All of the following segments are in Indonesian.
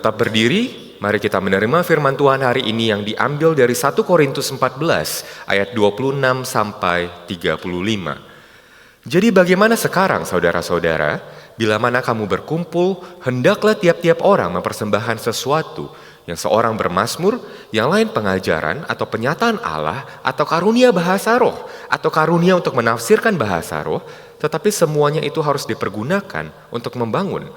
tetap berdiri, mari kita menerima firman Tuhan hari ini yang diambil dari 1 Korintus 14 ayat 26 sampai 35. Jadi bagaimana sekarang saudara-saudara, bila mana kamu berkumpul, hendaklah tiap-tiap orang mempersembahkan sesuatu, yang seorang bermazmur, yang lain pengajaran atau penyataan Allah, atau karunia bahasa roh, atau karunia untuk menafsirkan bahasa roh, tetapi semuanya itu harus dipergunakan untuk membangun.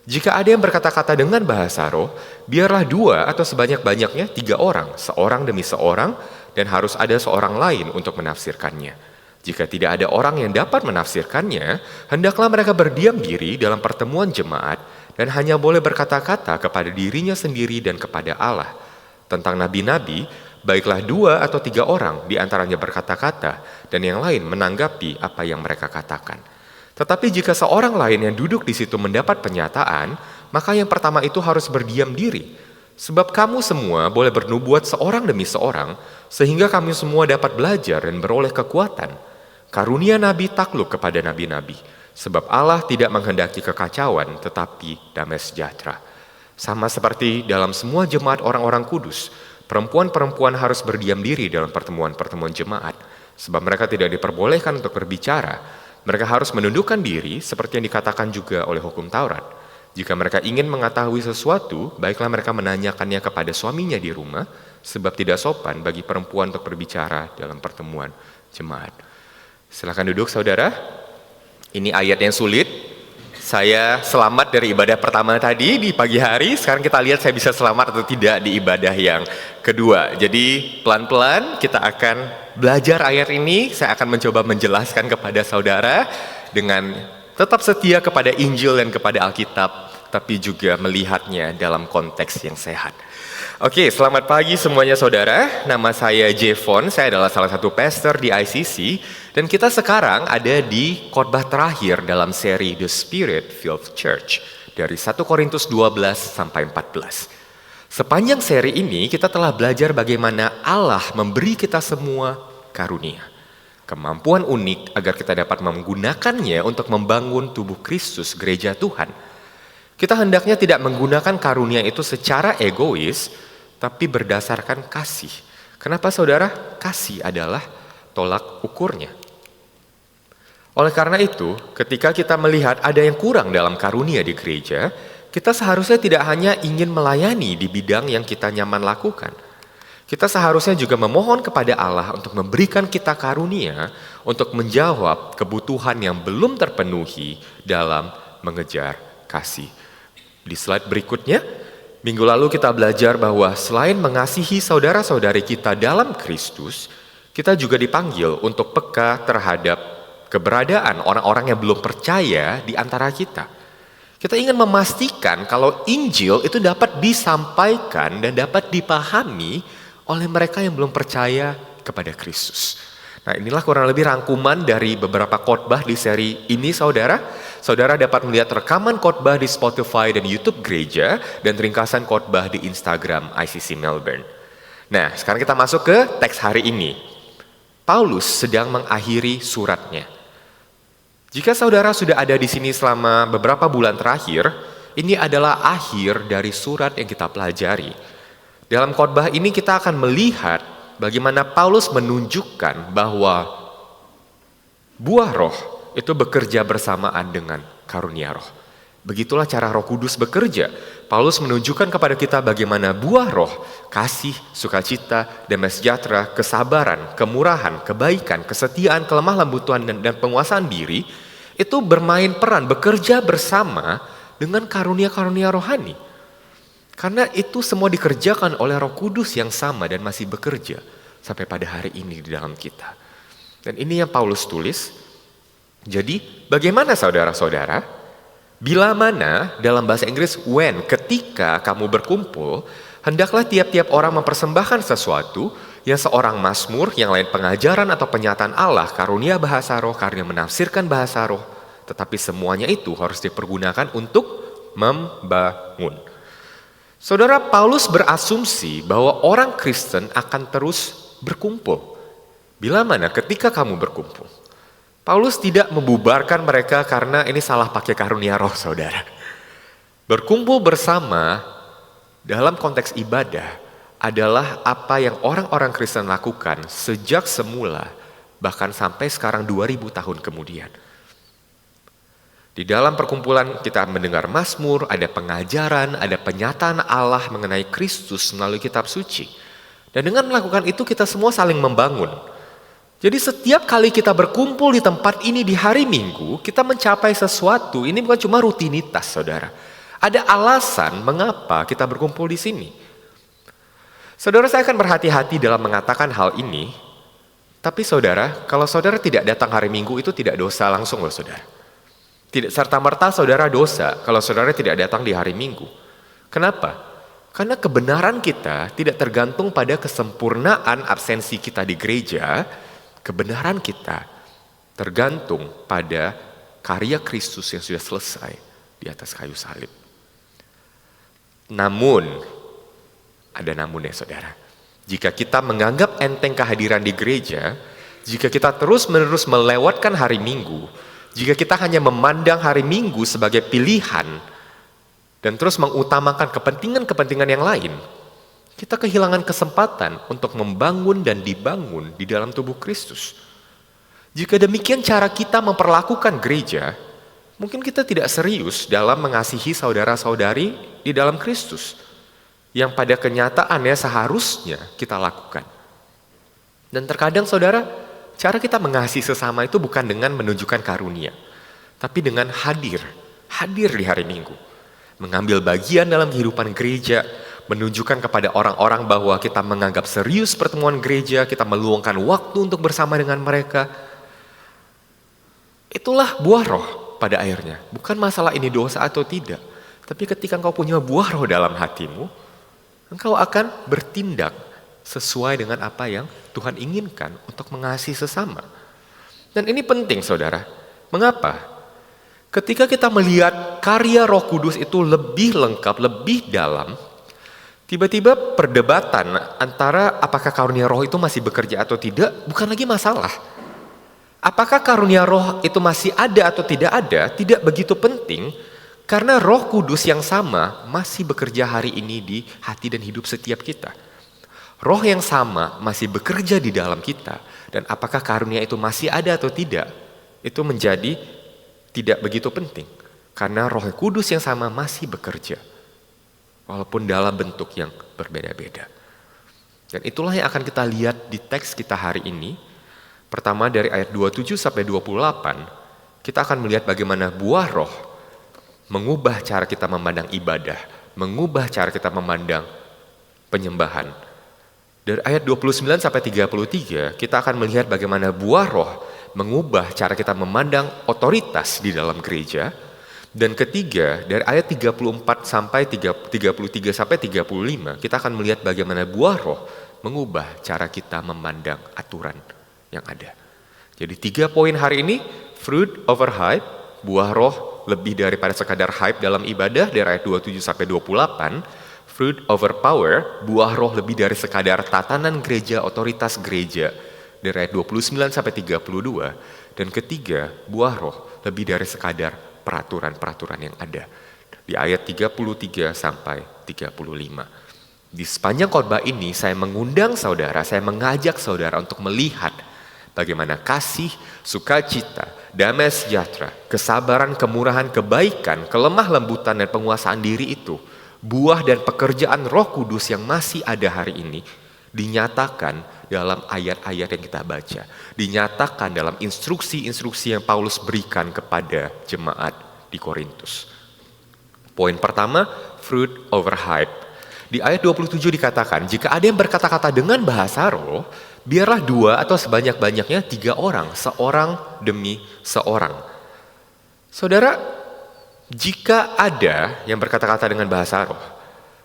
Jika ada yang berkata-kata dengan bahasa roh, biarlah 2 atau sebanyak-banyaknya 3 orang, seorang demi seorang, dan harus ada seorang lain untuk menafsirkannya. Jika tidak ada orang yang dapat menafsirkannya, hendaklah mereka berdiam diri dalam pertemuan jemaat, dan hanya boleh berkata-kata kepada dirinya sendiri dan kepada Allah. Tentang nabi-nabi, baiklah 2 atau 3 orang di antaranya berkata-kata, dan yang lain menanggapi apa yang mereka katakan. Tetapi jika seorang lain yang duduk di situ mendapat penyataan, maka yang pertama itu harus berdiam diri. Sebab kamu semua boleh bernubuat seorang demi seorang, sehingga kami semua dapat belajar dan beroleh kekuatan. Karunia nabi takluk kepada nabi-nabi, sebab Allah tidak menghendaki kekacauan, tetapi damai sejahtera. Sama seperti dalam semua jemaat orang-orang kudus, perempuan-perempuan harus berdiam diri dalam pertemuan-pertemuan jemaat, sebab mereka tidak diperbolehkan untuk berbicara. Mereka harus menundukkan diri seperti yang dikatakan juga oleh hukum Taurat. Jika mereka ingin mengetahui sesuatu, baiklah mereka menanyakannya kepada suaminya di rumah, sebab tidak sopan bagi perempuan untuk berbicara dalam pertemuan jemaat. Silakan duduk saudara. Ini ayat yang sulit. Saya selamat dari ibadah pertama tadi di pagi hari. Sekarang kita lihat saya bisa selamat atau tidak di ibadah yang kedua. Jadi pelan-pelan kita akan belajar ayat ini. Saya akan mencoba menjelaskan kepada saudara dengan tetap setia kepada Injil dan kepada Alkitab, tapi juga melihatnya dalam konteks yang sehat. Oke, selamat pagi semuanya saudara. Nama saya Jevon, saya adalah salah satu pastor di ICC. Dan kita sekarang ada di khotbah terakhir dalam seri The Spirit-Filled Church. Dari 1 Korintus 12 sampai 14. Sepanjang seri ini kita telah belajar bagaimana Allah memberi kita semua karunia. Kemampuan unik agar kita dapat menggunakannya untuk membangun tubuh Kristus, gereja Tuhan. Kita hendaknya tidak menggunakan karunia itu secara egois, tapi berdasarkan kasih. Kenapa saudara? Kasih adalah tolak ukurnya. Oleh karena itu, ketika kita melihat ada yang kurang dalam karunia di gereja, kita seharusnya tidak hanya ingin melayani di bidang yang kita nyaman lakukan. Kita seharusnya juga memohon kepada Allah untuk memberikan kita karunia untuk menjawab kebutuhan yang belum terpenuhi dalam mengejar kasih. Di slide berikutnya, minggu lalu kita belajar bahwa selain mengasihi saudara-saudari kita dalam Kristus, kita juga dipanggil untuk peka terhadap keberadaan orang-orang yang belum percaya di antara kita. Kita ingin memastikan kalau Injil itu dapat disampaikan dan dapat dipahami oleh mereka yang belum percaya kepada Kristus. Nah, inilah kurang lebih rangkuman dari beberapa khotbah di seri ini saudara. Saudara dapat melihat rekaman khotbah di Spotify dan YouTube Gereja dan ringkasan khotbah di Instagram ICC Melbourne. Nah, sekarang kita masuk ke teks hari ini. Paulus sedang mengakhiri suratnya. Jika saudara sudah ada di sini selama beberapa bulan terakhir, ini adalah akhir dari surat yang kita pelajari. Dalam khotbah ini kita akan melihat bagaimana Paulus menunjukkan bahwa buah roh itu bekerja bersamaan dengan karunia roh. Begitulah cara Roh Kudus bekerja. Paulus menunjukkan kepada kita bagaimana buah roh, kasih, sukacita, damai sejahtera, kesabaran, kemurahan, kebaikan, kesetiaan, kelemah lembutan, dan penguasaan diri itu bermain peran, bekerja bersama dengan karunia-karunia rohani. Karena itu semua dikerjakan oleh Roh Kudus yang sama dan masih bekerja sampai pada hari ini di dalam kita. Dan ini yang Paulus tulis. Jadi bagaimana saudara-saudara? Bila mana dalam bahasa Inggris when, ketika kamu berkumpul, hendaklah tiap-tiap orang mempersembahkan sesuatu, yang seorang mazmur, yang lain pengajaran atau penyataan Allah, karunia bahasa roh, karunia menafsirkan bahasa roh. Tetapi semuanya itu harus dipergunakan untuk membangun. Saudara, Paulus berasumsi bahwa orang Kristen akan terus berkumpul. Bila mana ketika kamu berkumpul. Paulus tidak membubarkan mereka karena ini salah pakai karunia roh, saudara. Berkumpul bersama dalam konteks ibadah adalah apa yang orang-orang Kristen lakukan sejak semula, bahkan sampai sekarang 2000 tahun kemudian. Di dalam perkumpulan kita mendengar mazmur, ada pengajaran, ada penyataan Allah mengenai Kristus melalui kitab suci. Dan dengan melakukan itu kita semua saling membangun. Jadi setiap kali kita berkumpul di tempat ini di hari Minggu, kita mencapai sesuatu. Ini bukan cuma rutinitas, saudara. Ada alasan mengapa kita berkumpul di sini. Saudara, saya akan berhati-hati dalam mengatakan hal ini. Tapi saudara, kalau saudara tidak datang hari Minggu itu tidak dosa langsung loh saudara. Tidak serta-merta saudara dosa kalau saudara tidak datang di hari Minggu. Kenapa? Karena kebenaran kita tidak tergantung pada kesempurnaan absensi kita di gereja. Kebenaran kita tergantung pada karya Kristus yang sudah selesai di atas kayu salib. Namun, ada namunnya saudara. Jika kita menganggap enteng kehadiran di gereja, jika kita terus-menerus melewatkan hari Minggu, jika kita hanya memandang hari Minggu sebagai pilihan dan terus mengutamakan kepentingan-kepentingan yang lain, kita kehilangan kesempatan untuk membangun dan dibangun di dalam tubuh Kristus. Jika demikian cara kita memperlakukan gereja, mungkin kita tidak serius dalam mengasihi saudara-saudari di dalam Kristus, yang pada kenyataannya seharusnya kita lakukan. Dan terkadang saudara, cara kita mengasihi sesama itu bukan dengan menunjukkan karunia, tapi dengan hadir di hari Minggu. Mengambil bagian dalam kehidupan gereja, menunjukkan kepada orang-orang bahwa kita menganggap serius pertemuan gereja, kita meluangkan waktu untuk bersama dengan mereka. Itulah buah roh pada akhirnya. Bukan masalah ini dosa atau tidak, tapi ketika engkau punya buah roh dalam hatimu, engkau akan bertindak sesuai dengan apa yang Tuhan inginkan untuk mengasihi sesama. Dan ini penting saudara. Mengapa? Ketika kita melihat karya Roh Kudus itu lebih lengkap, lebih dalam, tiba-tiba perdebatan antara apakah karunia roh itu masih bekerja atau tidak, bukan lagi masalah. Apakah karunia roh itu masih ada atau tidak ada, tidak begitu penting, karena Roh Kudus yang sama masih bekerja hari ini di hati dan hidup setiap kita. Roh yang sama masih bekerja di dalam kita, dan apakah karunia itu masih ada atau tidak, itu menjadi tidak begitu penting, karena Roh Kudus yang sama masih bekerja, walaupun dalam bentuk yang berbeda-beda. Dan itulah yang akan kita lihat di teks kita hari ini. Pertama dari ayat 27 sampai 28, kita akan melihat bagaimana buah roh mengubah cara kita memandang ibadah, mengubah cara kita memandang penyembahan. Dari ayat 29 sampai 33, kita akan melihat bagaimana buah roh mengubah cara kita memandang otoritas di dalam gereja. Dan ketiga, dari ayat 34 sampai 33 sampai 35, kita akan melihat bagaimana buah roh mengubah cara kita memandang aturan yang ada. Jadi 3 poin hari ini, fruit over hype, buah roh lebih daripada sekadar hype dalam ibadah dari ayat 27 sampai 28. Fruit over power, buah roh lebih dari sekadar tatanan gereja, otoritas gereja, dari ayat 29 sampai 32. Dan ketiga, buah roh lebih dari sekadar peraturan-peraturan yang ada, di ayat 33 sampai 35. Di sepanjang khotbah ini saya mengundang saudara, saya mengajak saudara untuk melihat bagaimana kasih, sukacita, damai sejahtera, kesabaran, kemurahan, kebaikan, kelemah lembutan, dan penguasaan diri itu, buah dan pekerjaan Roh Kudus yang masih ada hari ini, dinyatakan dalam ayat-ayat yang kita baca, dinyatakan dalam instruksi-instruksi yang Paulus berikan kepada jemaat di Korintus. Poin pertama, fruit over hype. Di ayat 27 dikatakan, jika ada yang berkata-kata dengan bahasa roh, biarlah 2 atau sebanyak-banyaknya 3 orang, seorang demi seorang. Saudara, jika ada yang berkata-kata dengan bahasa roh,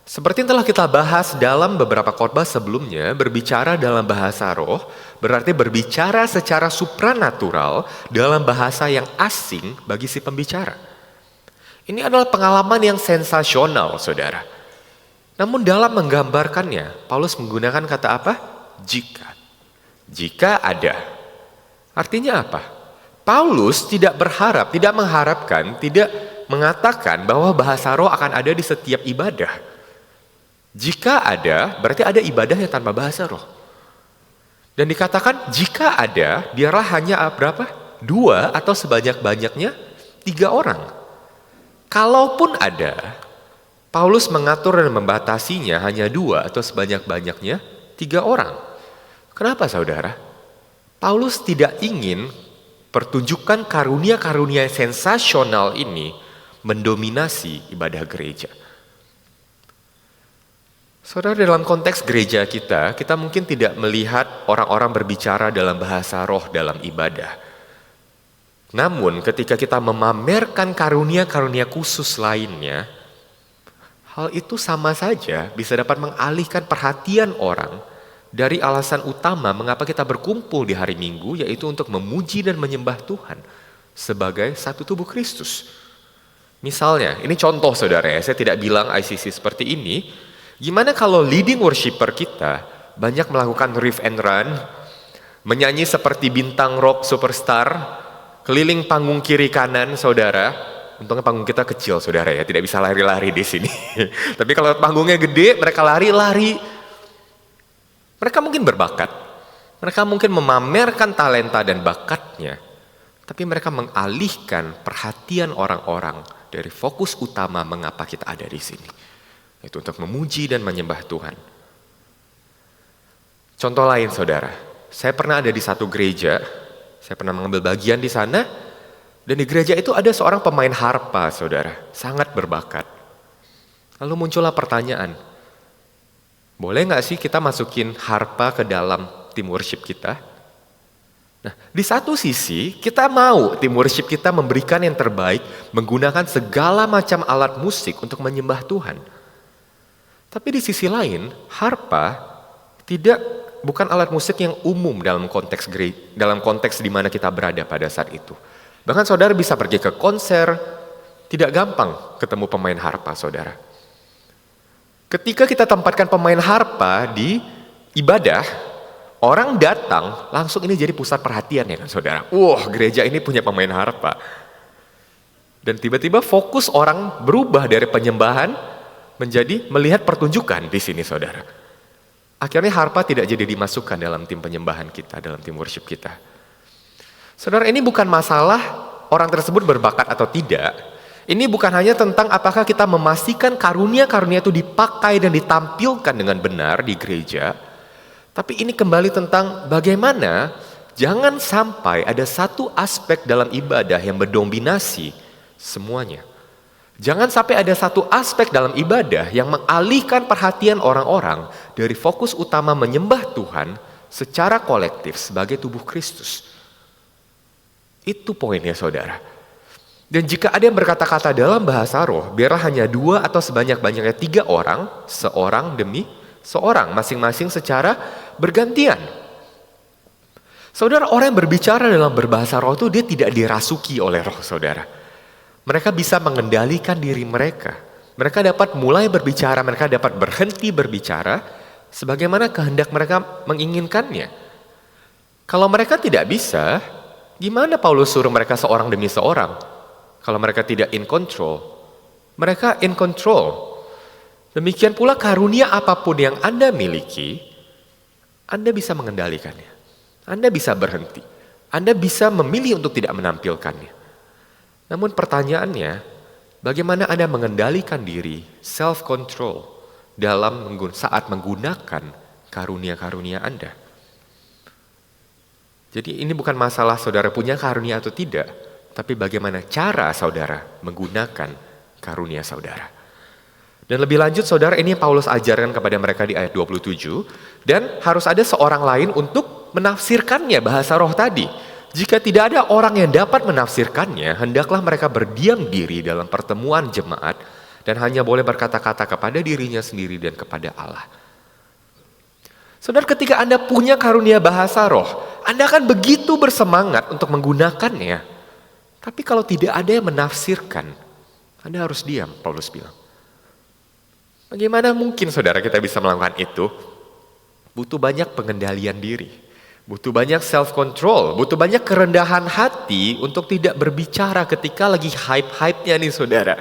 seperti yang telah kita bahas dalam beberapa khotbah sebelumnya, berbicara dalam bahasa roh berarti berbicara secara supranatural dalam bahasa yang asing bagi si pembicara. Ini adalah pengalaman yang sensasional, saudara. Namun dalam menggambarkannya, Paulus menggunakan kata apa? Jika. Jika ada. Artinya apa? Paulus tidak mengharapkan, tidak mengatakan bahwa bahasa roh akan ada di setiap ibadah. Jika ada, berarti ada ibadah yang tanpa bahasa roh. Dan dikatakan jika ada, biarlah hanya berapa? 2 atau sebanyak-banyaknya 3 orang. Kalaupun ada, Paulus mengatur dan membatasinya hanya 2 atau sebanyak-banyaknya 3 orang. Kenapa saudara? Paulus tidak ingin pertunjukan karunia-karunia sensasional ini mendominasi ibadah gereja. Saudara, dalam konteks gereja kita mungkin tidak melihat orang-orang berbicara dalam bahasa roh dalam ibadah. Namun ketika kita memamerkan karunia-karunia khusus lainnya, hal itu sama saja bisa dapat mengalihkan perhatian orang dari alasan utama mengapa kita berkumpul di hari Minggu, yaitu untuk memuji dan menyembah Tuhan sebagai satu tubuh Kristus. Misalnya, ini contoh saudara ya, saya tidak bilang ICC seperti ini. Gimana kalau leading worshiper kita banyak melakukan riff and run, menyanyi seperti bintang rock superstar, keliling panggung kiri kanan saudara. Untungnya panggung kita kecil saudara ya, tidak bisa lari-lari di sini. Tapi kalau panggungnya gede, mereka lari-lari. Mereka mungkin berbakat, mereka mungkin memamerkan talenta dan bakatnya, tapi mereka mengalihkan perhatian orang-orang dari fokus utama mengapa kita ada di sini, yaitu untuk memuji dan menyembah Tuhan. Contoh lain saudara, saya pernah ada di satu gereja, saya pernah mengambil bagian di sana, dan di gereja itu ada seorang pemain harpa saudara, sangat berbakat. Lalu muncullah pertanyaan, boleh gak sih kita masukin harpa ke dalam tim worship kita? Nah, di satu sisi kita mau tim worship kita memberikan yang terbaik, menggunakan segala macam alat musik untuk menyembah Tuhan. Tapi di sisi lain, harpa bukan alat musik yang umum dalam konteks di mana kita berada pada saat itu. Bahkan saudara bisa pergi ke konser, tidak gampang ketemu pemain harpa saudara. Ketika kita tempatkan pemain harpa di ibadah, orang datang, langsung ini jadi pusat perhatian ya kan saudara. Wah, gereja ini punya pemain harpa. Dan tiba-tiba fokus orang berubah dari penyembahan menjadi melihat pertunjukan di sini saudara. Akhirnya harpa tidak jadi dimasukkan dalam tim penyembahan kita, dalam tim worship kita. Saudara, ini bukan masalah orang tersebut berbakat atau tidak. Ini bukan hanya tentang apakah kita memastikan karunia-karunia itu dipakai dan ditampilkan dengan benar di gereja. Tapi ini kembali tentang bagaimana jangan sampai ada satu aspek dalam ibadah yang mendominasi semuanya. Jangan sampai ada satu aspek dalam ibadah yang mengalihkan perhatian orang-orang dari fokus utama menyembah Tuhan secara kolektif sebagai tubuh Kristus. Itu poinnya saudara. Dan jika ada yang berkata-kata dalam bahasa roh, biarlah hanya 2 atau sebanyak-banyaknya 3 orang, seorang demi seorang, masing-masing secara bergantian. Saudara, orang yang berbicara dalam berbahasa roh itu dia tidak dirasuki oleh roh saudara. Mereka bisa mengendalikan diri mereka. Mereka dapat mulai berbicara, mereka dapat berhenti berbicara, sebagaimana kehendak mereka menginginkannya. Kalau mereka tidak bisa, gimana Paulus suruh mereka seorang demi seorang? Kalau mereka tidak in control, mereka in control. Demikian pula karunia apapun yang Anda miliki, Anda bisa mengendalikannya. Anda bisa berhenti. Anda bisa memilih untuk tidak menampilkannya. Namun pertanyaannya, bagaimana Anda mengendalikan diri, self-control, saat menggunakan karunia-karunia Anda? Jadi ini bukan masalah saudara punya karunia atau tidak, tapi bagaimana cara saudara menggunakan karunia saudara. Dan lebih lanjut saudara, ini yang Paulus ajarkan kepada mereka di ayat 27. Dan harus ada seorang lain untuk menafsirkannya bahasa roh tadi. Jika tidak ada orang yang dapat menafsirkannya, hendaklah mereka berdiam diri dalam pertemuan jemaat dan hanya boleh berkata-kata kepada dirinya sendiri dan kepada Allah. Saudara, ketika Anda punya karunia bahasa roh, Anda akan begitu bersemangat untuk menggunakannya. Tapi kalau tidak ada yang menafsirkan, Anda harus diam, Paulus bilang. Bagaimana mungkin saudara kita bisa melakukan itu? Butuh banyak pengendalian diri. Butuh banyak self-control. Butuh banyak kerendahan hati untuk tidak berbicara ketika lagi hype-hype-nya nih saudara.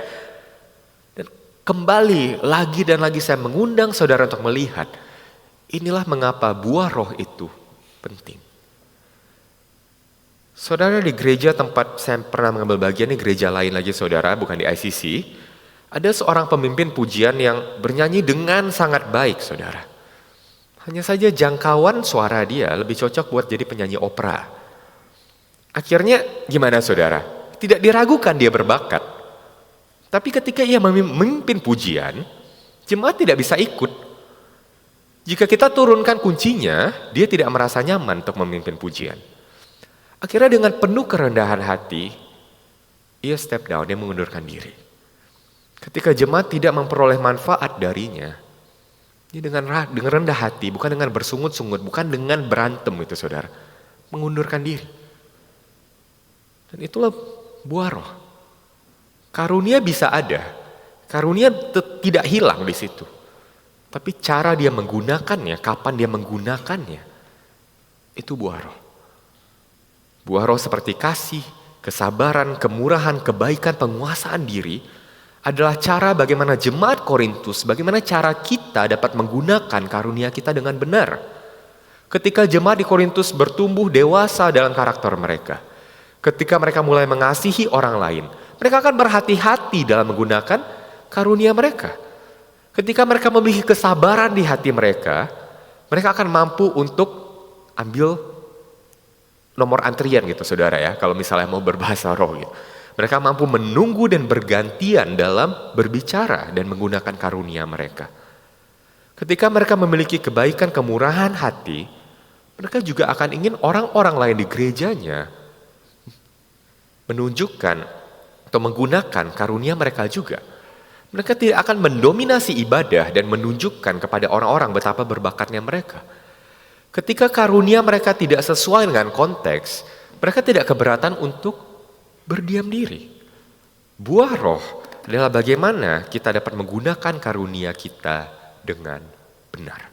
Dan Kembali lagi dan lagi saya mengundang saudara untuk melihat, inilah mengapa buah roh itu penting. Saudara, di gereja tempat saya pernah mengambil bagian, di gereja lain lagi saudara, bukan di ICC, ada seorang pemimpin pujian yang bernyanyi dengan sangat baik saudara. Hanya saja jangkauan suara dia lebih cocok buat jadi penyanyi opera. Akhirnya gimana saudara? Tidak diragukan dia berbakat. Tapi ketika ia memimpin pujian, jemaat tidak bisa ikut. Jika kita turunkan kuncinya, dia tidak merasa nyaman untuk memimpin pujian. Akhirnya dengan penuh kerendahan hati, ia step down, dia mengundurkan diri. Ketika jemaat tidak memperoleh manfaat darinya, dia dengan rendah hati, bukan dengan bersungut-sungut, bukan dengan berantem itu saudara, mengundurkan diri. Dan itulah buah roh. Karunia bisa ada, karunia tidak hilang di situ. Tapi cara dia menggunakannya, kapan dia menggunakannya, itu buah roh. Buah roh seperti kasih, kesabaran, kemurahan, kebaikan, penguasaan diri adalah cara bagaimana jemaat Korintus, bagaimana cara kita dapat menggunakan karunia kita dengan benar. Ketika jemaat di Korintus bertumbuh dewasa dalam karakter mereka, ketika mereka mulai mengasihi orang lain, mereka akan berhati-hati dalam menggunakan karunia mereka. Ketika mereka memiliki kesabaran di hati mereka, mereka akan mampu untuk ambil nomor antrian gitu saudara ya, kalau misalnya mau berbahasa roh gitu. Mereka mampu menunggu dan bergantian dalam berbicara dan menggunakan karunia mereka. Ketika mereka memiliki kebaikan, kemurahan hati, mereka juga akan ingin orang-orang lain di gerejanya menunjukkan atau menggunakan karunia mereka juga. Mereka tidak akan mendominasi ibadah dan menunjukkan kepada orang-orang betapa berbakatnya mereka. Ketika karunia mereka tidak sesuai dengan konteks, mereka tidak keberatan untuk berdiam diri. Buah roh adalah bagaimana kita dapat menggunakan karunia kita dengan benar.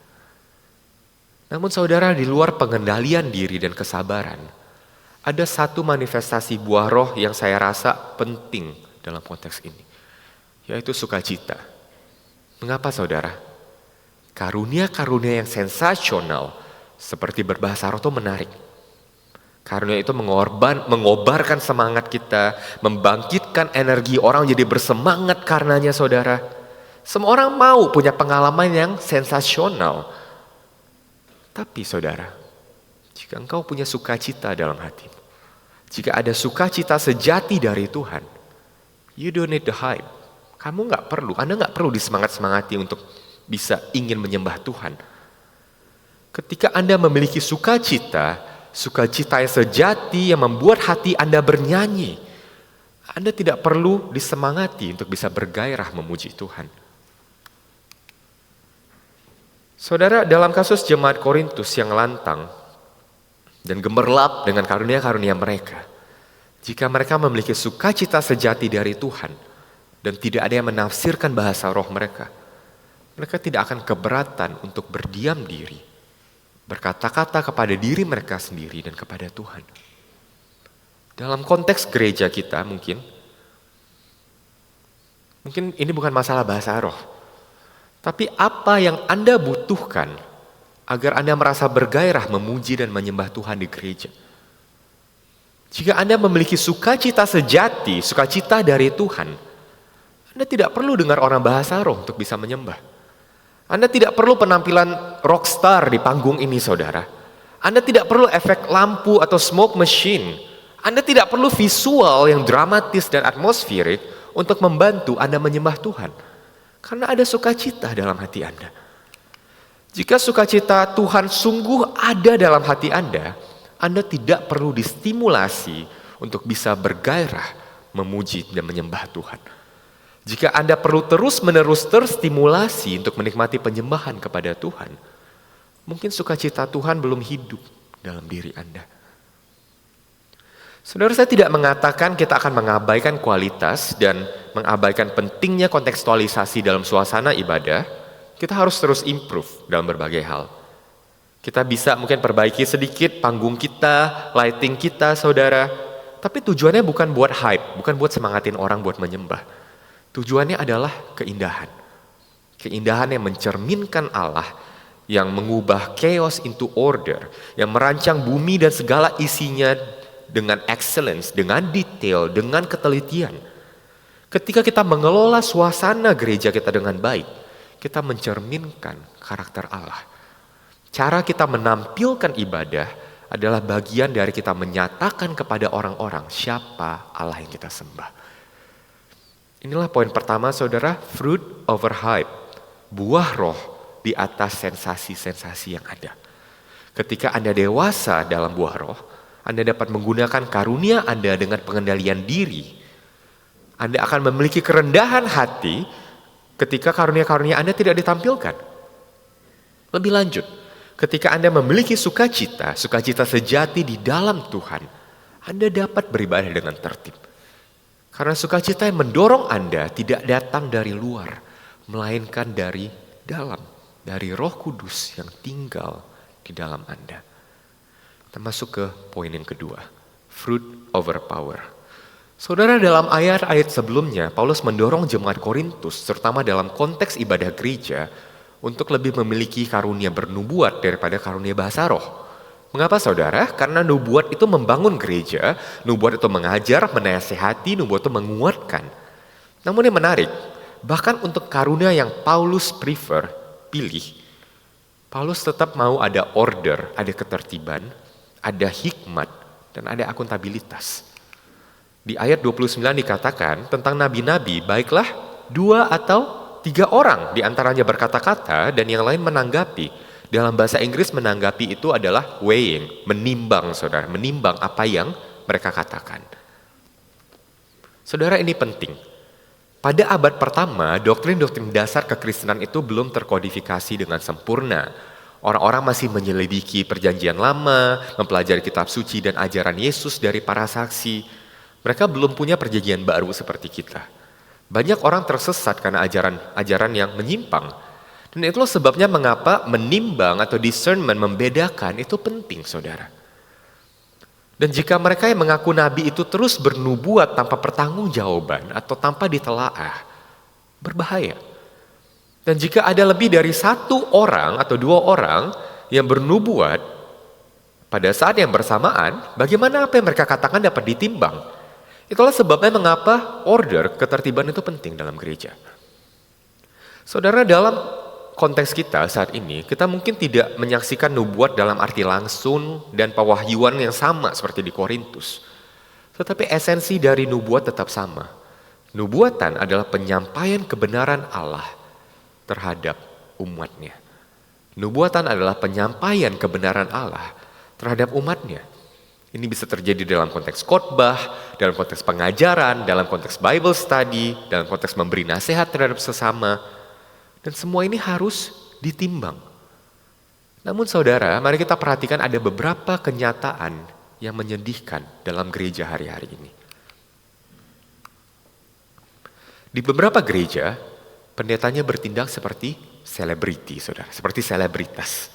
Namun saudara, di luar pengendalian diri dan kesabaran, ada satu manifestasi buah roh yang saya rasa penting dalam konteks ini, yaitu sukacita. Mengapa saudara? Karunia-karunia yang sensasional seperti berbahasa roh itu menarik. Karunia itu mengobarkan semangat kita, membangkitkan energi orang jadi bersemangat karenanya saudara. Semua orang mau punya pengalaman yang sensasional. Tapi saudara, jika engkau punya sukacita dalam hatimu, jika ada sukacita sejati dari Tuhan, you don't need the hype. Anda nggak perlu disemangat-semangati untuk bisa ingin menyembah Tuhan. Ketika Anda memiliki sukacita yang sejati yang membuat hati Anda bernyanyi, Anda tidak perlu disemangati untuk bisa bergairah memuji Tuhan. Saudara, dalam kasus jemaat Korintus yang lantang dan gemerlap dengan karunia-karunia mereka, jika mereka memiliki sukacita sejati dari Tuhan dan tidak ada yang menafsirkan bahasa roh mereka, mereka tidak akan keberatan untuk berdiam diri, berkata-kata kepada diri mereka sendiri dan kepada Tuhan. Dalam konteks gereja kita mungkin ini bukan masalah bahasa roh, tapi apa yang Anda butuhkan agar Anda merasa bergairah memuji dan menyembah Tuhan di gereja. Jika Anda memiliki sukacita sejati, sukacita dari Tuhan, Anda tidak perlu dengar orang bahasa roh untuk bisa menyembah. Anda tidak perlu penampilan rockstar di panggung ini saudara. Anda tidak perlu efek lampu atau smoke machine. Anda tidak perlu visual yang dramatis dan atmosferik untuk membantu Anda menyembah Tuhan. Karena ada sukacita dalam hati Anda. Jika sukacita Tuhan sungguh ada dalam hati Anda tidak perlu distimulasi untuk bisa bergairah memuji dan menyembah Tuhan. Jika Anda perlu terus-menerus terstimulasi untuk menikmati penyembahan kepada Tuhan, mungkin sukacita Tuhan belum hidup dalam diri Anda. Saudara, saya tidak mengatakan kita akan mengabaikan kualitas dan mengabaikan pentingnya kontekstualisasi dalam suasana ibadah. Kita harus terus improve dalam berbagai hal. Kita bisa mungkin perbaiki sedikit panggung kita, lighting kita saudara. Tapi tujuannya bukan buat hype, bukan buat semangatin orang buat menyembah. Tujuannya adalah keindahan. Keindahan yang mencerminkan Allah, yang mengubah chaos into order, yang merancang bumi dan segala isinya dengan excellence, dengan detail, dengan ketelitian. Ketika kita mengelola suasana gereja kita dengan baik, kita mencerminkan karakter Allah. Cara kita menampilkan ibadah adalah bagian dari kita menyatakan kepada orang-orang siapa Allah yang kita sembah. Inilah poin pertama saudara, fruit over hype. Buah roh di atas sensasi-sensasi yang ada. Ketika Anda dewasa dalam buah roh, Anda dapat menggunakan karunia Anda dengan pengendalian diri. Anda akan memiliki kerendahan hati ketika karunia-karunia Anda tidak ditampilkan. Lebih lanjut, ketika Anda memiliki sukacita, sukacita sejati di dalam Tuhan, Anda dapat beribadah dengan tertib. Karena sukacita yang mendorong Anda tidak datang dari luar, melainkan dari dalam, dari Roh Kudus yang tinggal di dalam Anda. Kita masuk ke poin yang kedua, fruit over power. Saudara, dalam ayat-ayat sebelumnya, Paulus mendorong jemaat Korintus, terutama dalam konteks ibadah gereja, untuk lebih memiliki karunia bernubuat daripada karunia bahasa roh. Mengapa saudara? Karena nubuat itu membangun gereja, nubuat itu mengajar, menasehati, nubuat itu menguatkan. Namun yang menarik, bahkan untuk karunia yang Paulus pilih, Paulus tetap mau ada order, ada ketertiban, ada hikmat, dan ada akuntabilitas. Di ayat 29 dikatakan tentang nabi-nabi, baiklah 2 atau 3 orang di antaranya berkata-kata dan yang lain menanggapi. Dalam bahasa Inggris menanggapi itu adalah weighing, menimbang saudara, menimbang apa yang mereka katakan. Saudara, ini penting. Pada abad pertama, doktrin-doktrin dasar kekristenan itu belum terkodifikasi dengan sempurna. Orang-orang masih menyelidiki perjanjian lama, mempelajari kitab suci dan ajaran Yesus dari para saksi. Mereka belum punya perjanjian baru seperti kita. Banyak orang tersesat karena ajaran yang menyimpang. Dan itulah sebabnya mengapa menimbang atau discernment, membedakan itu penting saudara. Dan jika mereka yang mengaku nabi itu terus bernubuat tanpa pertanggungjawaban atau tanpa ditelaah, berbahaya. Dan jika ada lebih dari 1 orang atau 2 orang yang bernubuat pada saat yang bersamaan, bagaimana apa yang mereka katakan dapat ditimbang? Itulah sebabnya mengapa order, ketertiban itu penting dalam gereja. Saudara, dalam konteks kita saat ini, kita mungkin tidak menyaksikan nubuat dalam arti langsung dan pewahyuan yang sama seperti di Korintus. Tetapi esensi dari nubuat tetap sama. Nubuatan adalah penyampaian kebenaran Allah terhadap umatnya. Nubuatan adalah penyampaian kebenaran Allah terhadap umatnya. Ini bisa terjadi dalam konteks khotbah, dalam konteks pengajaran, dalam konteks Bible study, dalam konteks memberi nasihat terhadap sesama. Dan semua ini harus ditimbang. Namun saudara, mari kita perhatikan ada beberapa kenyataan yang menyedihkan dalam gereja hari-hari ini. Di beberapa gereja, pendetanya bertindak seperti selebriti, saudara, seperti selebritas.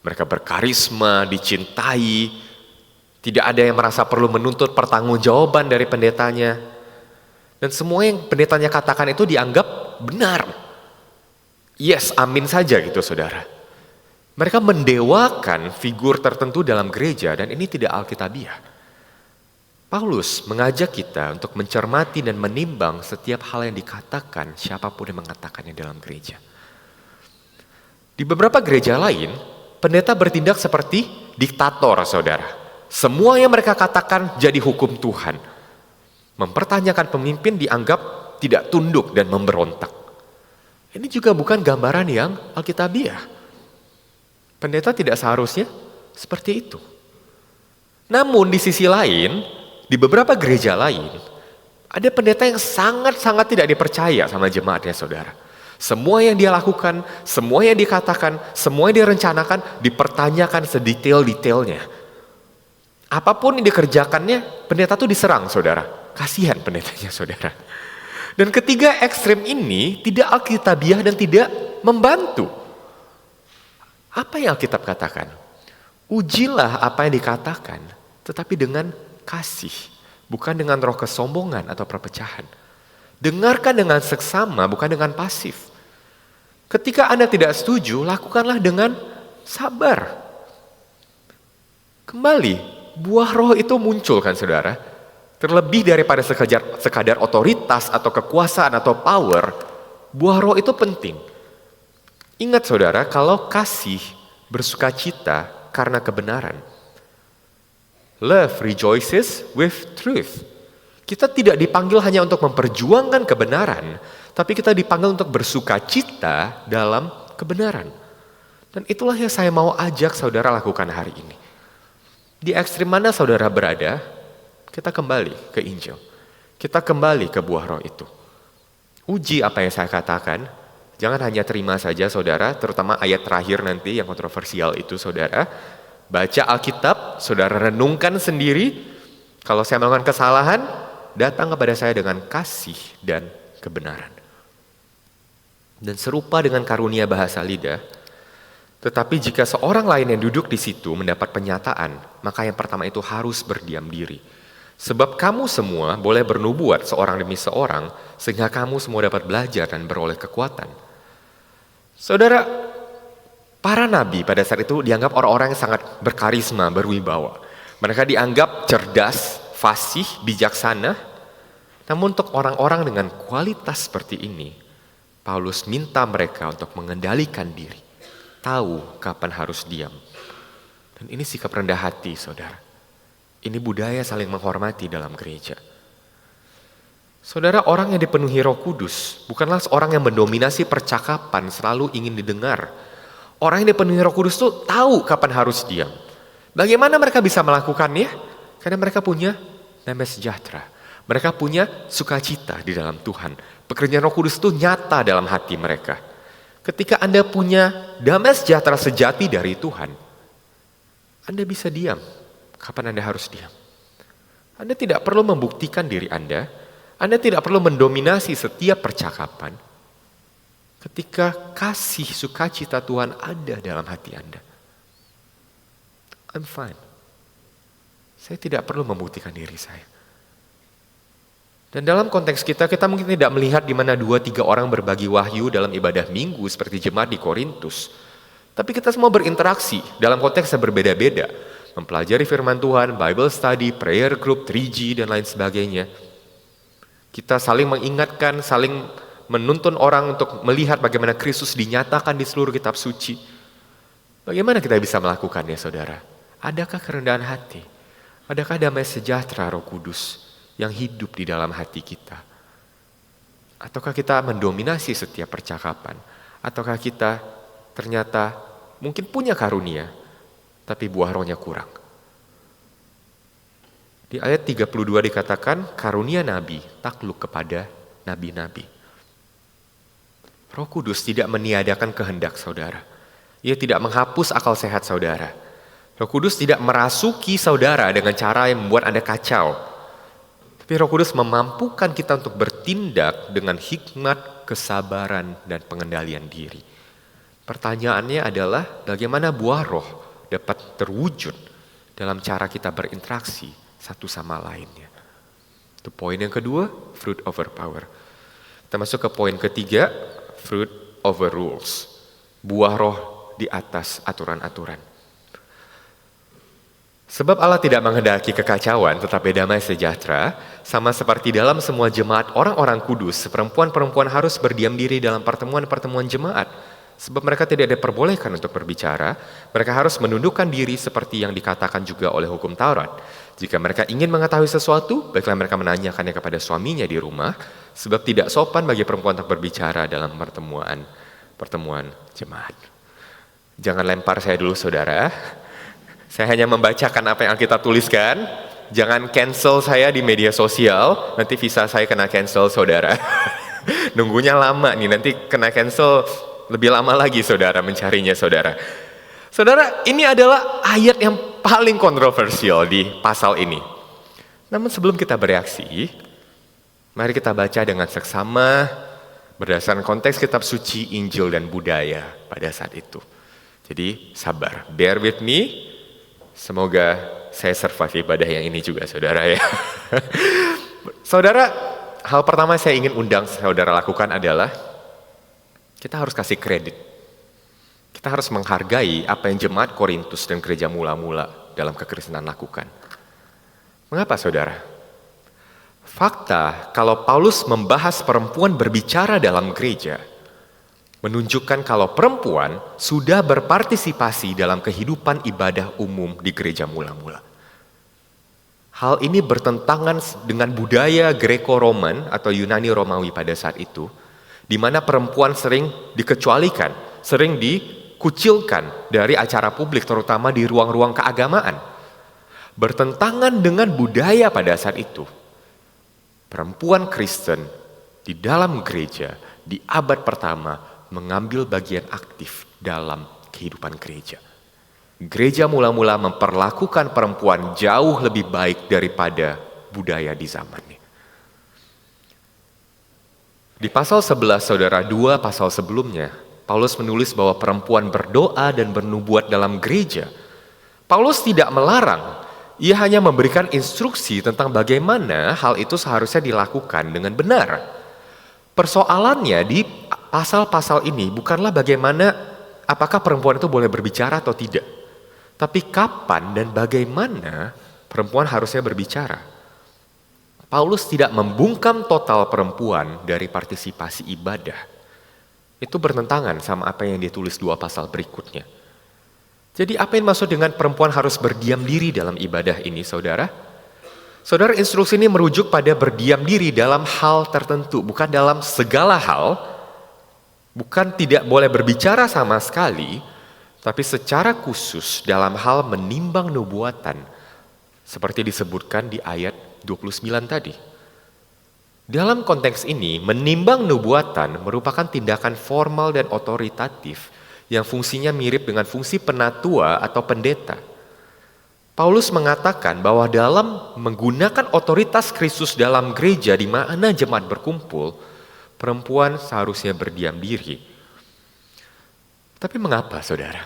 Mereka berkarisma, dicintai, tidak ada yang merasa perlu menuntut pertanggungjawaban dari pendetanya. Dan semua yang pendetanya katakan itu dianggap benar. Yes, amin saja gitu saudara. Mereka mendewakan figur tertentu dalam gereja dan ini tidak alkitabiah. Paulus mengajak kita untuk mencermati dan menimbang setiap hal yang dikatakan siapapun yang mengatakannya dalam gereja. Di beberapa gereja lain, pendeta bertindak seperti diktator saudara. Semua yang mereka katakan jadi hukum Tuhan. Mempertanyakan pemimpin dianggap tidak tunduk dan memberontak. Ini juga bukan gambaran yang alkitabiah. Pendeta tidak seharusnya seperti itu. Namun di sisi lain, di beberapa gereja lain, ada pendeta yang sangat-sangat tidak dipercaya sama jemaatnya saudara. Semua yang dia lakukan, semua yang dikatakan, semua yang direncanakan, dipertanyakan sedetail-detailnya. Apapun yang dikerjakannya, pendeta itu diserang saudara. Kasihan pendetanya saudara. Dan ketiga ekstrem ini tidak alkitabiah dan tidak membantu. Apa yang Alkitab katakan? Ujilah apa yang dikatakan, tetapi dengan kasih, bukan dengan roh kesombongan atau perpecahan. Dengarkan dengan seksama, bukan dengan pasif. Ketika Anda tidak setuju, lakukanlah dengan sabar. Kembali, buah roh itu muncul kan saudara. Terlebih daripada sekadar otoritas atau kekuasaan atau power, buah roh itu penting. Ingat saudara, kalau kasih bersukacita karena kebenaran. Love rejoices with truth. Kita tidak dipanggil hanya untuk memperjuangkan kebenaran, tapi kita dipanggil untuk bersukacita dalam kebenaran. Dan itulah yang saya mau ajak saudara lakukan hari ini. Di ekstrim mana saudara berada, kita kembali ke Injil. Kita kembali ke buah roh itu. Uji apa yang saya katakan, jangan hanya terima saja saudara, terutama ayat terakhir nanti yang kontroversial itu saudara. Baca Alkitab, saudara renungkan sendiri. Kalau saya melakukan kesalahan, datang kepada saya dengan kasih dan kebenaran. Dan serupa dengan karunia bahasa lidah, tetapi jika seorang lain yang duduk di situ mendapat penyataan, maka yang pertama itu harus berdiam diri. Sebab kamu semua boleh bernubuat seorang demi seorang, sehingga kamu semua dapat belajar dan beroleh kekuatan. Saudara, para nabi pada saat itu dianggap orang-orang yang sangat berkarisma, berwibawa. Mereka dianggap cerdas, fasih, bijaksana. Namun untuk orang-orang dengan kualitas seperti ini, Paulus minta mereka untuk mengendalikan diri, tahu kapan harus diam. Dan ini sikap rendah hati, saudara. Ini budaya saling menghormati dalam gereja. Saudara, orang yang dipenuhi Roh Kudus bukanlah seorang yang mendominasi percakapan, selalu ingin didengar. Orang yang dipenuhi Roh Kudus itu tahu kapan harus diam. Bagaimana mereka bisa melakukannya? Karena mereka punya damai sejahtera. Mereka punya sukacita di dalam Tuhan. Pekerjaan Roh Kudus itu nyata dalam hati mereka. Ketika Anda punya damai sejahtera sejati dari Tuhan, Anda bisa diam kapan Anda harus diam. Anda tidak perlu membuktikan diri Anda tidak perlu mendominasi setiap percakapan. Ketika kasih sukacita Tuhan ada dalam hati Anda, I'm fine. Saya tidak perlu membuktikan diri saya. Dan dalam konteks kita mungkin tidak melihat di mana 2-3 orang berbagi wahyu dalam ibadah minggu seperti jemaat di Korintus. Tapi kita semua berinteraksi dalam konteks yang berbeda-beda. Mempelajari firman Tuhan, Bible study, prayer group, 3G, dan lain sebagainya. Kita saling mengingatkan, saling menuntun orang untuk melihat bagaimana Kristus dinyatakan di seluruh kitab suci. Bagaimana kita bisa melakukannya saudara? Adakah kerendahan hati? Adakah damai sejahtera Roh Kudus yang hidup di dalam hati kita? Ataukah kita mendominasi setiap percakapan? Ataukah kita ternyata mungkin punya karunia, tapi buah rohnya kurang? Di ayat 32 dikatakan, karunia nabi takluk kepada nabi-nabi. Roh Kudus tidak meniadakan kehendak saudara. Ia tidak menghapus akal sehat saudara. Roh Kudus tidak merasuki saudara dengan cara yang membuat Anda kacau. Tapi Roh Kudus memampukan kita untuk bertindak dengan hikmat, kesabaran, dan pengendalian diri. Pertanyaannya adalah bagaimana buah roh dapat terwujud dalam cara kita berinteraksi satu sama lainnya. Itu poin yang kedua, fruit over power. Kita masuk ke poin ketiga, fruit over rules. Buah roh di atas aturan-aturan. Sebab Allah tidak menghendaki kekacauan tetapi damai sejahtera, sama seperti dalam semua jemaat orang-orang kudus, perempuan-perempuan harus berdiam diri dalam pertemuan-pertemuan jemaat. Sebab mereka tidak diperbolehkan untuk berbicara, mereka harus menundukkan diri seperti yang dikatakan juga oleh hukum Taurat. Jika mereka ingin mengetahui sesuatu, baiklah mereka menanyakannya kepada suaminya di rumah, sebab tidak sopan bagi perempuan untuk berbicara dalam pertemuan jemaat. Jangan lempar saya dulu saudara. Saya hanya membacakan apa yang kita tuliskan. Jangan cancel saya di media sosial, nanti visa saya kena cancel saudara. Nunggunya lama nih, nanti kena cancel lebih lama lagi saudara mencarinya saudara. Saudara, ini adalah ayat yang paling kontroversial di pasal ini. Namun sebelum kita bereaksi, mari kita baca dengan seksama berdasarkan konteks kitab suci, Injil, dan budaya pada saat itu. Jadi sabar, bear with me. Semoga saya survive ibadah yang ini juga saudara ya. Saudara, hal pertama saya ingin undang saudara lakukan adalah kita harus kasih kredit. Kita harus menghargai apa yang jemaat Korintus dan gereja mula-mula dalam kekristenan lakukan. Mengapa saudara? Fakta kalau Paulus membahas perempuan berbicara dalam gereja menunjukkan kalau perempuan sudah berpartisipasi dalam kehidupan ibadah umum di gereja mula-mula. Hal ini bertentangan dengan budaya Greko-Roman atau Yunani Romawi pada saat itu, di mana perempuan sering dikecualikan, sering dikucilkan dari acara publik, terutama di ruang-ruang keagamaan. Bertentangan dengan budaya pada saat itu. Perempuan Kristen di dalam gereja di abad pertama mengambil bagian aktif dalam kehidupan gereja. Gereja mula-mula memperlakukan perempuan jauh lebih baik daripada budaya di zamannya. Di pasal 11 saudara 2 pasal sebelumnya, Paulus menulis bahwa perempuan berdoa dan bernubuat dalam gereja. Paulus tidak melarang, ia hanya memberikan instruksi tentang bagaimana hal itu seharusnya dilakukan dengan benar. Persoalannya di pasal-pasal ini bukanlah bagaimana apakah perempuan itu boleh berbicara atau tidak, tapi kapan dan bagaimana perempuan harusnya berbicara. Paulus tidak membungkam total perempuan dari partisipasi ibadah. Itu bertentangan sama apa yang dia tulis 2 pasal berikutnya. Jadi apa yang maksud dengan perempuan harus berdiam diri dalam ibadah ini, saudara? Saudara, instruksi ini merujuk pada berdiam diri dalam hal tertentu, bukan dalam segala hal, bukan tidak boleh berbicara sama sekali, tapi secara khusus dalam hal menimbang nubuatan, seperti disebutkan di ayat 29 tadi. Dalam konteks ini, menimbang nubuatan merupakan tindakan formal dan otoritatif yang fungsinya mirip dengan fungsi penatua atau pendeta. Paulus mengatakan bahwa dalam menggunakan otoritas Kristus dalam gereja di mana jemaat berkumpul, perempuan seharusnya berdiam diri. Tapi mengapa, saudara?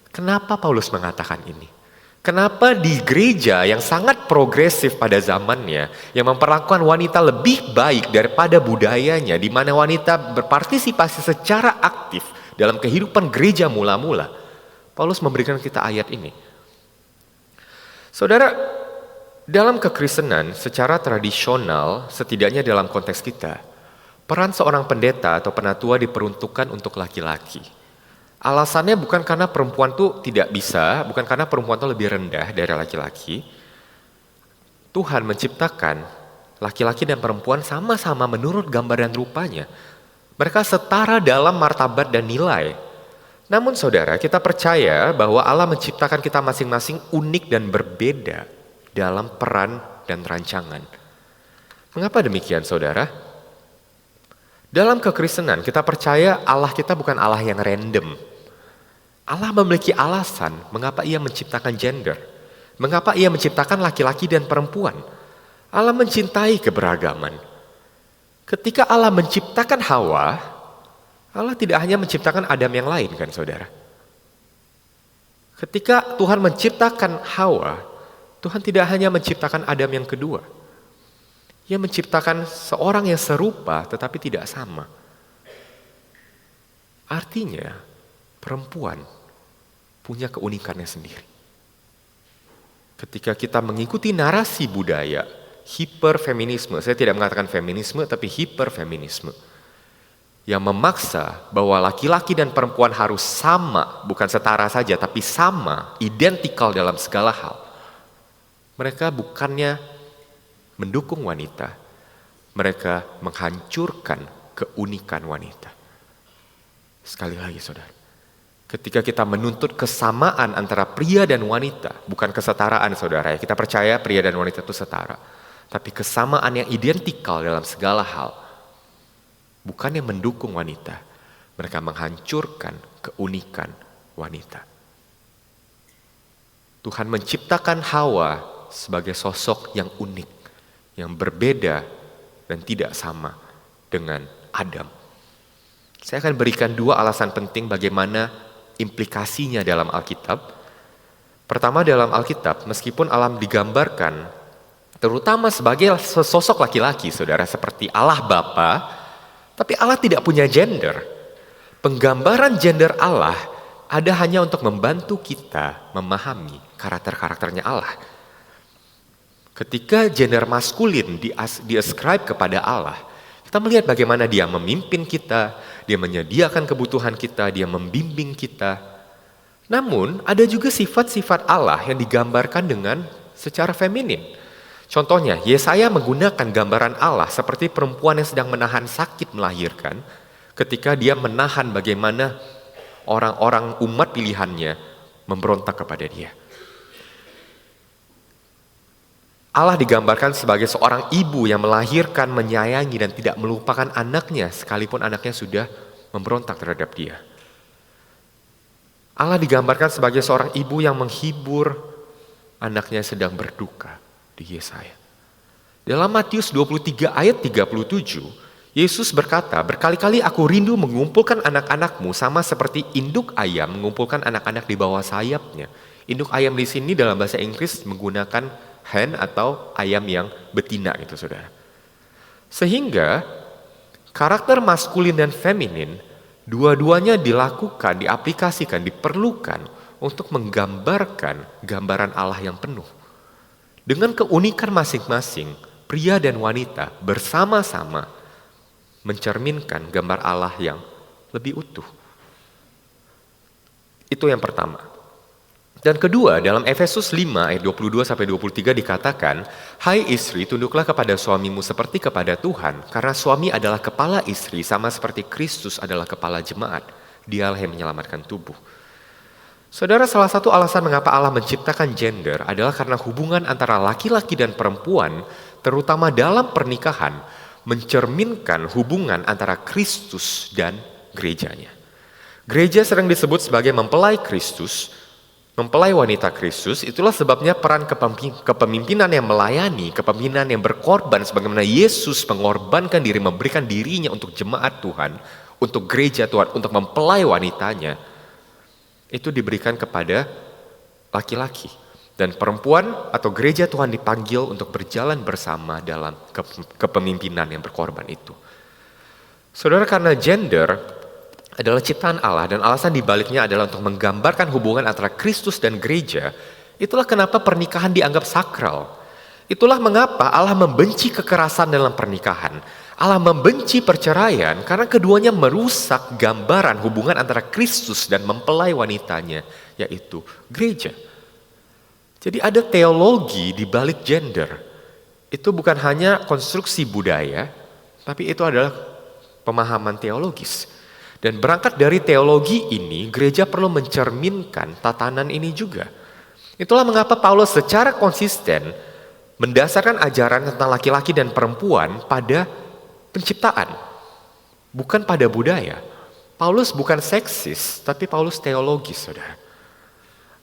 Kenapa Paulus mengatakan ini? Kenapa di gereja yang sangat progresif pada zamannya, yang memperlakukan wanita lebih baik daripada budayanya, di mana wanita berpartisipasi secara aktif dalam kehidupan gereja mula-mula, Paulus memberikan kita ayat ini? Saudara, dalam kekristenan secara tradisional, setidaknya dalam konteks kita, peran seorang pendeta atau penatua diperuntukkan untuk laki-laki. Alasannya bukan karena perempuan itu tidak bisa, bukan karena perempuan itu lebih rendah dari laki-laki. Tuhan menciptakan laki-laki dan perempuan sama-sama menurut gambar dan rupanya. Mereka setara dalam martabat dan nilai. Namun saudara, kita percaya bahwa Allah menciptakan kita masing-masing unik dan berbeda dalam peran dan rancangan. Mengapa demikian, saudara? Dalam kekristenan kita percaya Allah kita bukan Allah yang random. Allah memiliki alasan mengapa ia menciptakan gender. Mengapa ia menciptakan laki-laki dan perempuan. Allah mencintai keberagaman. Ketika Allah menciptakan Hawa, Allah tidak hanya menciptakan Adam yang lain kan, saudara. Ketika Tuhan menciptakan Hawa, Tuhan tidak hanya menciptakan Adam yang kedua. Ia menciptakan seorang yang serupa tetapi tidak sama. Artinya, perempuan punya keunikannya sendiri. Ketika kita mengikuti narasi budaya, hiperfeminisme, saya tidak mengatakan feminisme tapi hiperfeminisme, yang memaksa bahwa laki-laki dan perempuan harus sama, bukan setara saja, tapi sama, identikal dalam segala hal. Mereka bukannya mendukung wanita, mereka menghancurkan keunikan wanita. Sekali lagi, saudara, ketika kita menuntut kesamaan antara pria dan wanita, bukan kesetaraan, saudara, ya, kita percaya pria dan wanita itu setara, tapi kesamaan yang identikal dalam segala hal. Bukannya mendukung wanita, mereka menghancurkan keunikan wanita. Tuhan menciptakan Hawa sebagai sosok yang unik, yang berbeda dan tidak sama dengan Adam. Saya akan berikan 2 alasan penting bagaimana implikasinya dalam Alkitab. Pertama, dalam Alkitab, meskipun alam digambarkan Terutama sebagai sesosok laki-laki, saudara, seperti Allah Bapa, tapi Allah tidak punya gender. Penggambaran gender Allah ada hanya untuk membantu kita memahami karakter-karakternya Allah. Ketika gender maskulin di-ascribe kepada Allah, kita melihat bagaimana dia memimpin kita, dia menyediakan kebutuhan kita, dia membimbing kita. Namun ada juga sifat-sifat Allah yang digambarkan dengan secara feminin. Contohnya, Yesaya menggunakan gambaran Allah seperti perempuan yang sedang menahan sakit melahirkan, ketika dia menahan bagaimana orang-orang umat pilihannya memberontak kepada dia. Allah digambarkan sebagai seorang ibu yang melahirkan, menyayangi, dan tidak melupakan anaknya, sekalipun anaknya sudah memberontak terhadap dia. Allah digambarkan sebagai seorang ibu yang menghibur anaknya sedang berduka di Yesaya. Dalam Matius 23 ayat 37, Yesus berkata, "Berkali-kali aku rindu mengumpulkan anak-anakmu sama seperti induk ayam mengumpulkan anak-anak di bawah sayapnya." Induk ayam di sini dalam bahasa Inggris menggunakan hen atau ayam yang betina gitu, saudara. Sehingga karakter maskulin dan feminin dua-duanya dilakukan, diaplikasikan, diperlukan untuk menggambarkan gambaran Allah yang penuh. Dengan keunikan masing-masing, pria dan wanita bersama-sama mencerminkan gambar Allah yang lebih utuh. Itu yang pertama. Dan kedua, dalam Efesus 5 ayat 22-23 dikatakan, "Hai istri, tunduklah kepada suamimu seperti kepada Tuhan, karena suami adalah kepala istri sama seperti Kristus adalah kepala jemaat. Dialah yang menyelamatkan tubuh." Saudara, salah satu alasan mengapa Allah menciptakan gender adalah karena hubungan antara laki-laki dan perempuan, terutama dalam pernikahan, mencerminkan hubungan antara Kristus dan gerejanya. Gereja sering disebut sebagai mempelai Kristus, mempelai wanita Kristus. Itulah sebabnya peran kepemimpinan yang melayani, kepemimpinan yang berkorban, sebagaimana Yesus mengorbankan diri, memberikan dirinya untuk jemaat Tuhan, untuk gereja Tuhan, untuk mempelai wanitanya, itu diberikan kepada laki-laki. Dan perempuan atau gereja Tuhan dipanggil untuk berjalan bersama dalam kepemimpinan yang berkorban itu. Saudara, karena gender adalah ciptaan Allah dan alasan dibaliknya adalah untuk menggambarkan hubungan antara Kristus dan gereja, itulah kenapa pernikahan dianggap sakral. Itulah mengapa Allah membenci kekerasan dalam pernikahan. Allah membenci perceraian karena keduanya merusak gambaran hubungan antara Kristus dan mempelai wanitanya, yaitu gereja. Jadi ada teologi di balik gender. Itu bukan hanya konstruksi budaya, tapi itu adalah pemahaman teologis. Dan berangkat dari teologi ini, gereja perlu mencerminkan tatanan ini juga. Itulah mengapa Paulus secara konsisten mendasarkan ajaran tentang laki-laki dan perempuan pada penciptaan, bukan pada budaya. Paulus bukan seksis, tapi Paulus teologis, saudara.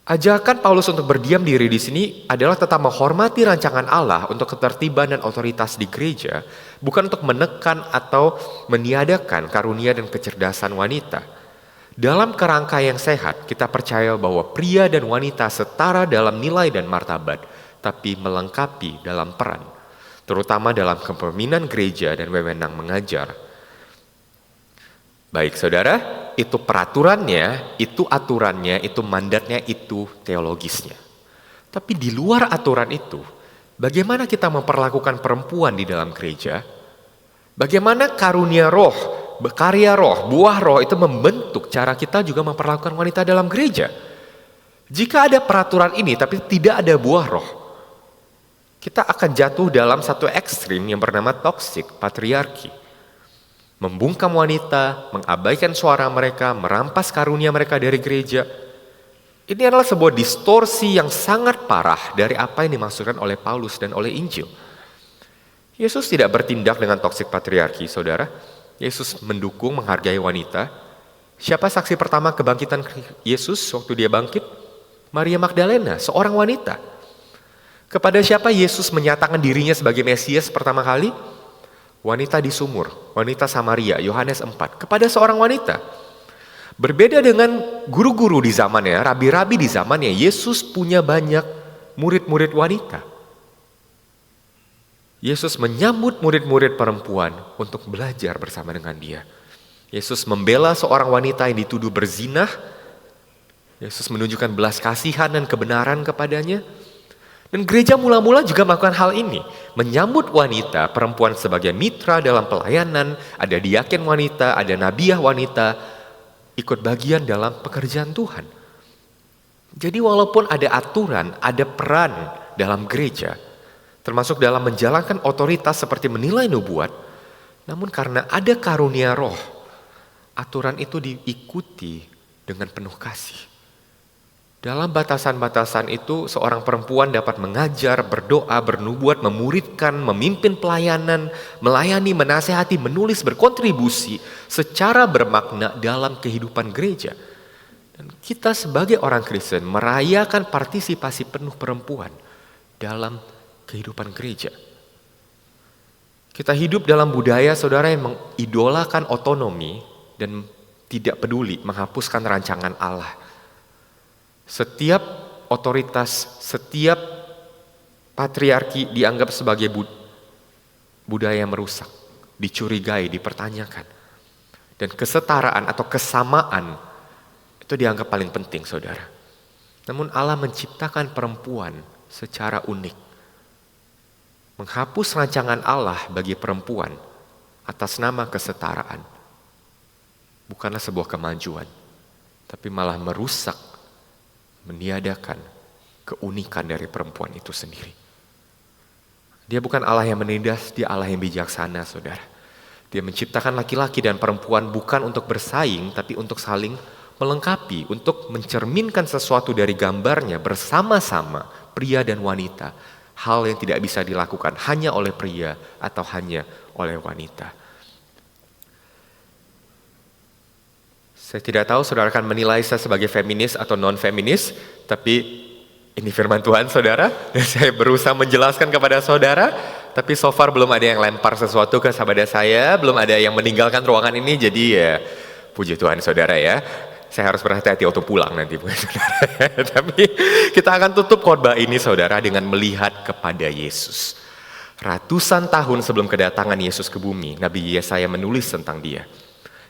Ajakan Paulus untuk berdiam diri di sini adalah tetap menghormati rancangan Allah untuk ketertiban dan otoritas di gereja, bukan untuk menekan atau meniadakan karunia dan kecerdasan wanita. Dalam kerangka yang sehat, kita percaya bahwa pria dan wanita setara dalam nilai dan martabat, tapi melengkapi dalam peran, terutama dalam kepemimpinan gereja dan wewenang mengajar. Baik, saudara, itu peraturannya, itu aturannya, itu mandatnya, itu teologisnya. Tapi di luar aturan itu, bagaimana kita memperlakukan perempuan di dalam gereja? Bagaimana karunia roh, karya roh, buah roh itu membentuk cara kita juga memperlakukan wanita dalam gereja? Jika ada peraturan ini tapi tidak ada buah roh, kita akan jatuh dalam satu ekstrim yang bernama toksik patriarki. Membungkam wanita, mengabaikan suara mereka, merampas karunia mereka dari gereja. Ini adalah sebuah distorsi yang sangat parah dari apa yang dimaksudkan oleh Paulus dan oleh Injil. Yesus tidak bertindak dengan toksik patriarki, saudara. Yesus mendukung, menghargai wanita. Siapa saksi pertama kebangkitan Yesus waktu dia bangkit? Maria Magdalena, seorang wanita. Kepada siapa Yesus menyatakan dirinya sebagai Mesias pertama kali? Wanita di sumur, wanita Samaria, Yohanes 4, kepada seorang wanita. Berbeda dengan guru-guru di zamannya, rabi-rabi di zamannya, Yesus punya banyak murid-murid wanita. Yesus menyambut murid-murid perempuan untuk belajar bersama dengan dia. Yesus membela seorang wanita yang dituduh berzinah. Yesus menunjukkan belas kasihan dan kebenaran kepadanya. Dan gereja mula-mula juga melakukan hal ini. Menyambut wanita, perempuan sebagai mitra dalam pelayanan. Ada diaken wanita, ada nabiah wanita. Ikut bagian dalam pekerjaan Tuhan. Jadi walaupun ada aturan, ada peran dalam gereja. Termasuk dalam menjalankan otoritas seperti menilai nubuat. Namun karena ada karunia roh, aturan itu diikuti dengan penuh kasih. Dalam batasan-batasan itu, seorang perempuan dapat mengajar, berdoa, bernubuat, memuridkan, memimpin pelayanan, melayani, menasehati, menulis, berkontribusi secara bermakna dalam kehidupan gereja. Dan kita sebagai orang Kristen merayakan partisipasi penuh perempuan dalam kehidupan gereja. Kita hidup dalam budaya saudara yang mengidolakan otonomi dan tidak peduli menghapuskan rancangan Allah. Setiap otoritas, setiap patriarki dianggap sebagai budaya yang merusak, dicurigai, dipertanyakan. Dan kesetaraan atau kesamaan itu dianggap paling penting saudara. Namun Allah menciptakan perempuan secara unik. Menghapus rancangan Allah bagi perempuan atas nama kesetaraan bukanlah sebuah kemajuan, tapi malah merusak, meniadakan keunikan dari perempuan itu sendiri. Dia bukan Allah yang menindas, dia Allah yang bijaksana, saudara. Dia menciptakan laki-laki dan perempuan bukan untuk bersaing, tapi untuk saling melengkapi, untuk mencerminkan sesuatu dari gambarnya bersama-sama, pria dan wanita. Hal yang tidak bisa dilakukan hanya oleh pria atau hanya oleh wanita. Saya tidak tahu saudara akan menilai saya sebagai feminis atau non-feminis, tapi ini firman Tuhan saudara, dan saya berusaha menjelaskan kepada saudara, tapi so far belum ada yang lempar sesuatu ke sahabat saya, belum ada yang meninggalkan ruangan ini, jadi ya puji Tuhan saudara ya. Saya harus berhati-hati waktu pulang nanti, saudara. Tapi kita akan tutup khotbah ini saudara dengan melihat kepada Yesus. Ratusan tahun sebelum kedatangan Yesus ke bumi, Nabi Yesaya menulis tentang dia.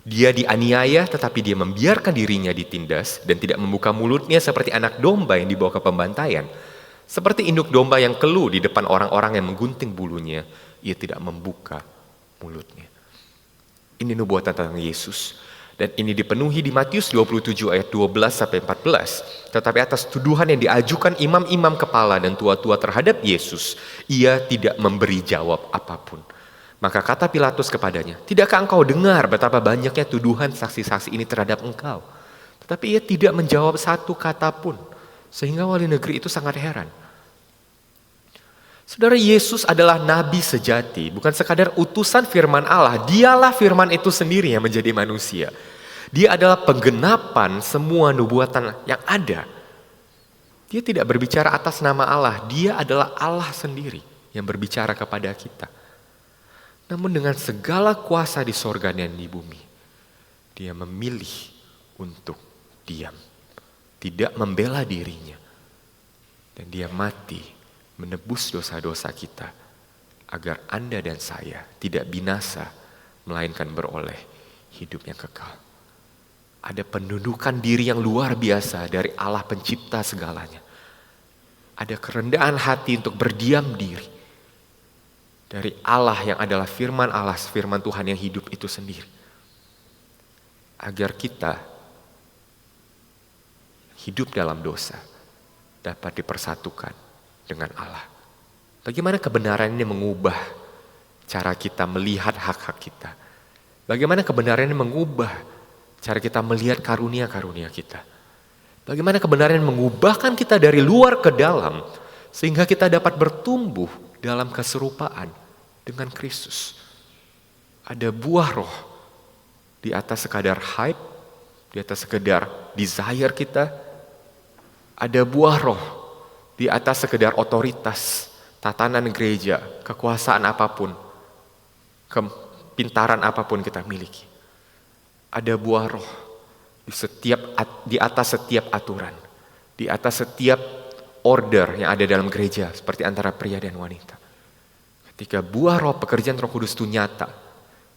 Dia dianiaya tetapi dia membiarkan dirinya ditindas dan tidak membuka mulutnya seperti anak domba yang dibawa ke pembantaian. Seperti induk domba yang keluh di depan orang-orang yang menggunting bulunya, ia tidak membuka mulutnya. Ini nubuatan tentang Yesus. Dan ini dipenuhi di Matius 27 ayat 12 sampai 14. Tetapi atas tuduhan yang diajukan imam-imam kepala dan tua-tua terhadap Yesus, ia tidak memberi jawab apapun. Maka kata Pilatus kepadanya, "Tidakkah engkau dengar betapa banyaknya tuduhan saksi-saksi ini terhadap engkau?" Tetapi ia tidak menjawab satu kata pun. Sehingga wali negeri itu sangat heran. Saudara, Yesus adalah nabi sejati, bukan sekadar utusan firman Allah. Dialah firman itu sendiri yang menjadi manusia. Dia adalah penggenapan semua nubuatan yang ada. Dia tidak berbicara atas nama Allah, dia adalah Allah sendiri yang berbicara kepada kita. Namun dengan segala kuasa di sorga dan di bumi, dia memilih untuk diam. Tidak membela dirinya. Dan dia mati menebus dosa-dosa kita agar Anda dan saya tidak binasa melainkan beroleh hidup yang kekal. Ada pendudukan diri yang luar biasa dari Allah pencipta segalanya. Ada kerendahan hati untuk berdiam diri dari Allah yang adalah firman Allah, firman Tuhan yang hidup itu sendiri. Agar kita hidup dalam dosa dapat dipersatukan dengan Allah. Bagaimana kebenaran ini mengubah cara kita melihat hak-hak kita. Bagaimana kebenaran ini mengubah cara kita melihat karunia-karunia kita. Bagaimana kebenaran ini mengubahkan kita dari luar ke dalam. Sehingga kita dapat bertumbuh dalam keserupaan dengan Kristus. Ada buah roh di atas sekadar hype, di atas sekadar desire kita. Ada buah roh di atas sekedar otoritas, tatanan gereja, kekuasaan apapun, kepintaran apapun kita miliki. Ada buah roh di atas setiap aturan, di atas setiap order yang ada dalam gereja, seperti antara pria dan wanita. Ketika buah roh, pekerjaan Roh Kudus itu nyata,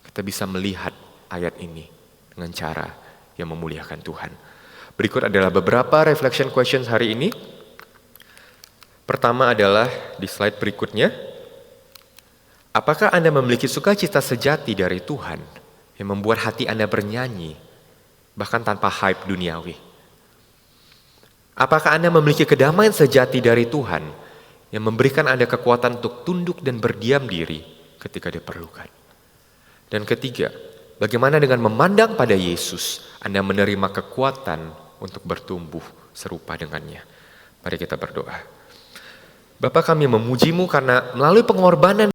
kita bisa melihat ayat ini dengan cara yang memuliakan Tuhan. Berikut adalah beberapa reflection questions hari ini. Pertama adalah di slide berikutnya. Apakah Anda memiliki sukacita sejati dari Tuhan yang membuat hati Anda bernyanyi, bahkan tanpa hype duniawi? Apakah Anda memiliki kedamaian sejati dari Tuhan yang memberikan Anda kekuatan untuk tunduk dan berdiam diri ketika diperlukan? Dan ketiga, bagaimana dengan memandang pada Yesus, Anda menerima kekuatan untuk bertumbuh serupa dengannya? Mari kita berdoa. Bapa, kami memuji-Mu karena melalui pengorbanan